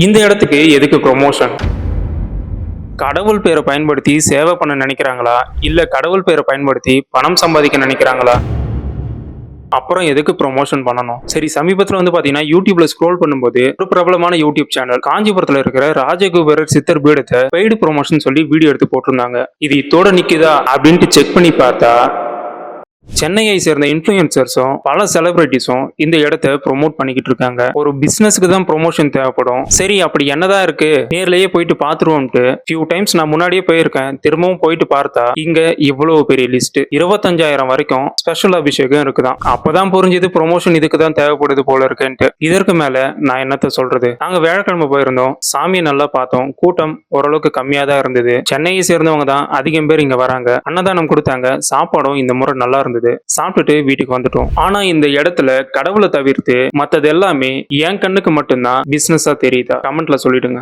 இந்த இடத்துக்கு எதுக்கு ப்ரொமோஷன்? கடவுள் பேரை பயன்படுத்தி சேவை பண்ண நினைக்கிறாங்களா, இல்ல கடவுள் பேரை பயன்படுத்தி பணம் சம்பாதிக்க நினைக்கிறாங்களா? அப்புறம் எதுக்கு ப்ரொமோஷன் பண்ணணும்? சரி, சமீபத்துல பாத்தீங்கன்னா யூடியூப்ல ஸ்க்ரோல் பண்ணும்போது ஒரு பிரபலமான யூடியூப் சேனல் காஞ்சிபுரத்துல இருக்கிற ராஜகுபேரர் சித்தர் பீடத்தை பெய்டு ப்ரொமோஷன் சொல்லி வீடியோ எடுத்து போட்டிருந்தாங்க. இது இத்தோட நிக்குதா அப்படின்ட்டு செக் பண்ணி பார்த்தா சென்னையை சேர்ந்த இன்ஃபுளுசர்ஸும் பல செலிபிரிட்டிஸும் இந்த இடத்த ப்ரொமோட் பண்ணிக்கிட்டு இருக்காங்க. ஒரு பிசினஸ்க்கு தான் ப்ரொமோஷன் தேவைப்படும். சரி, அப்படி என்னதான் இருக்கு, நேர்லயே போயிட்டு பாத்துருவோம்ட்டு ஃபியூ டைம்ஸ் நான் முன்னாடியே போயிருக்கேன். திரும்பவும் போயிட்டு பார்த்தா இங்க இவ்வளவு பெரிய லிஸ்ட் 25,000 வரைக்கும் ஸ்பெஷல் அபிஷேகம் இருக்குதான். அப்பதான் புரிஞ்சது ப்ரொமோஷன் இதுக்கு தான் தேவைப்படுது போல இருக்குன்ட்டு. இதற்கு மேல நான் என்னத்த சொல்றது. நாங்க வியாழக்கிழமை போயிருந்தோம், சாமியை நல்லா பார்த்தோம். கூட்டம் ஓரளவுக்கு கம்மியா தான் இருந்தது. சென்னையை சேர்ந்தவங்க தான் அதிகம் பேர் இங்க வராங்க. அன்னதானம் கொடுத்தாங்க. சாப்பாடும் இந்த முறை நல்லா இருந்தது. சாப்பிட்டுட்டு வீட்டுக்கு வந்துட்டோம். ஆனா இந்த இடத்துல கடவுளை தவிர்த்து மத்தது எல்லாமே என் கண்ணுக்கு மட்டும்தான் பிசினஸா தெரியுதா? கமெண்ட்ல சொல்லிடுங்க.